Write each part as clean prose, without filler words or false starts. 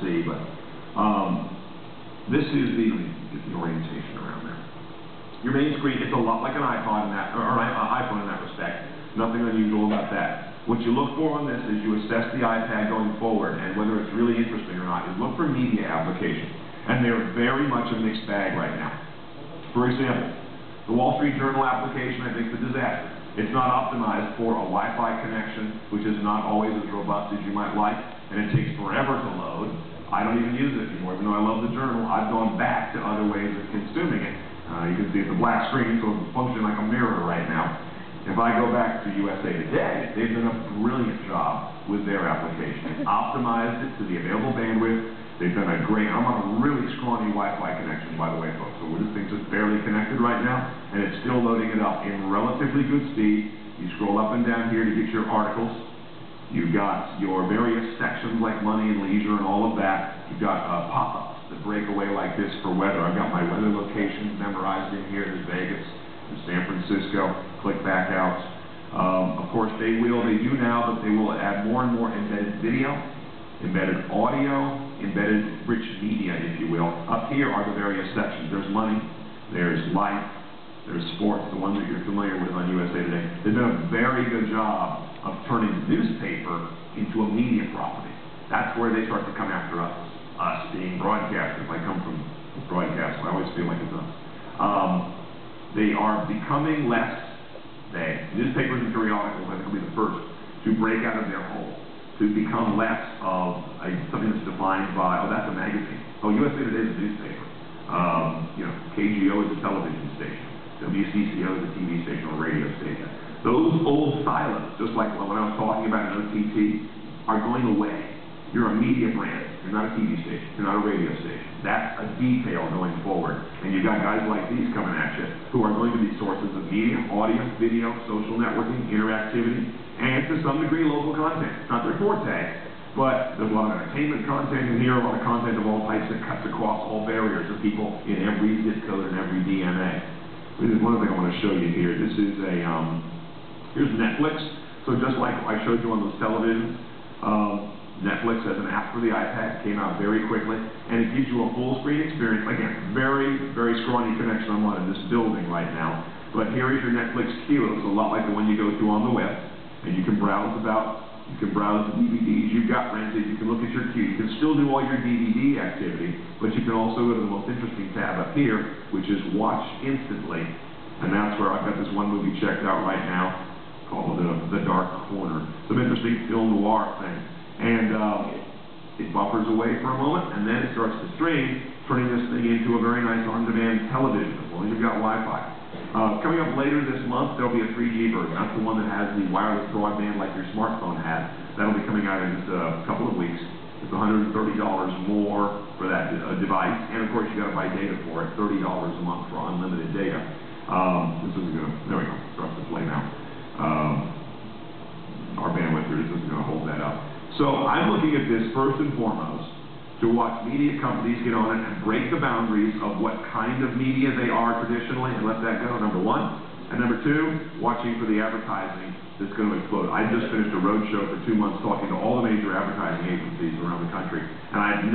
see, but this is the, let me get the orientation around there. Your main screen, it's a lot like an iPod in that, or an iPhone in that respect. Nothing unusual about that. What you look for on this is you assess the iPad going forward and whether it's really interesting or not. You look for media applications, and they're very much a mixed bag right now. For example, the Wall Street Journal application, I think, is a disaster. It's not optimized for a Wi-Fi connection, which is not always as robust as you might like, and it takes forever to load. I don't even use it anymore. Even though I love the Journal, I've gone back to other ways of consuming it. You can see it's a black screen, so it's functioning like a mirror right now. If I go back to USA Today, they've done a brilliant job with their application. They've optimized it to the available bandwidth. They've done a great, I'm on a really scrawny Wi-Fi connection, by the way, folks. So this thing's just barely connected right now, and it's still loading it up in relatively good speed. You scroll up and down here to get your articles. You've got your various sections like money and leisure and all of that. You've got pop-ups that break away like this for weather. I've got my weather locations memorized in here. There's Vegas, there's San Francisco. Click back out. Of course, they do now, but they will add more and more embedded video, embedded audio, embedded rich media, if you will. Up here are the various sections. There's money, there's life, there's sports, the ones that you're familiar with on USA Today. They've done a very good job of turning the newspaper into a media property. That's where they start to come after us being broadcasters. I come from broadcast, so I always feel like it's us. They are becoming less. Newspapers and periodicals, I think, will be the first to break out of their hole, to become less of something that's defined by, oh, that's a magazine. Oh, USA Today is a newspaper. KGO is a television station. WCCO is a TV station or radio station. Those old silos, just like when I was talking about an OTT, are going away. You're a media brand. You're not a TV station. You're not a radio station. That's a detail going forward. And you've got guys like these coming at you who are going to be sources of media, audio, video, social networking, interactivity, and to some degree local content. It's not their forte, but there's a lot of entertainment content in here, a lot of content of all types that cuts across all barriers of people in every zip code and every DMA. This is one thing I want to show you here. This is here's Netflix. So just like I showed you on those televisions, Netflix has an app for the iPad, came out very quickly, and it gives you a full screen experience. Again, very, very scrawny connection on one in this building right now. But here is your Netflix queue. It looks a lot like the one you go to on the web, and you can browse the DVDs you've got rented. You can look at your queue. You can still do all your DVD activity, but you can also go to the most interesting tab up here, which is Watch Instantly, and that's where I've got this one movie checked out right now called The Dark Corner. Some interesting film noir thing. And it buffers away for a moment, and then it starts to stream, turning this thing into a very nice on-demand television, as long as you've got Wi-Fi. Coming up later this month, there'll be a 3G version. That's the one that has the wireless broadband like your smartphone has. That'll be coming out in just a couple of weeks. It's $130 more for that device, and of course you got to buy data for it, $30 a month for unlimited data. This isn't going to, there we go, starts to play now. Our bandwidth here isn't going to hold that up. So I'm looking at this first and foremost to watch media companies get on it and break the boundaries of what kind of media they are traditionally and let that go, number one. And number two, watching for the advertising that's going to explode. I just finished a road show for 2 months talking to all the major advertising agencies around the country. And I've been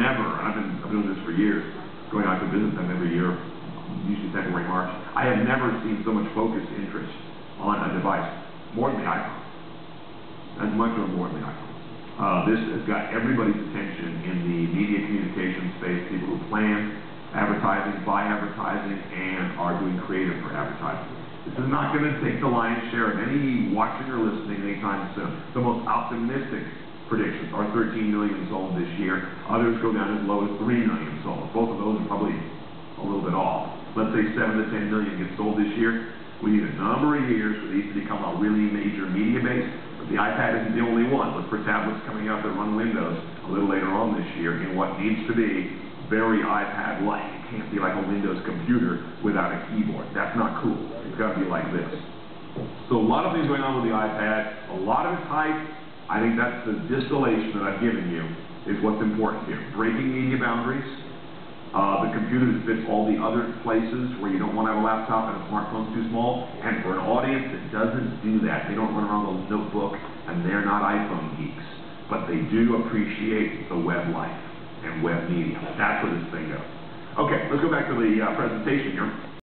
doing this for years, going out to visit them every year, usually February, March. I have never seen so much focused interest on a device, more than the iPhone. As much or more than the iPhone. This has got everybody's attention in the media communication space, people who plan advertising, buy advertising, and are doing creative for advertising. This is not going to take the lion's share of any watching or listening anytime soon. The most optimistic predictions are 13 million sold this year. Others go down as low as 3 million sold. Both of those are probably a little bit off. Let's say 7 to 10 million get sold this year. We need a number of years for these to become a really major media base. The iPad isn't the only one. Look for tablets coming out that run Windows a little later on this year in what needs to be very iPad-like. It can't be like a Windows computer without a keyboard. That's not cool. It's got to be like this. So a lot of things going on with the iPad. A lot of it's hype. I think that's the distillation that I've given you is what's important here. Breaking media boundaries. The computer that fits all the other places where you don't want to have a laptop and a smartphone's too small. And for an audience that doesn't do that, they don't run around with a notebook and they're not iPhone geeks. But they do appreciate the web life. and web media. That's where this thing goes. Okay, let's go back to the presentation here.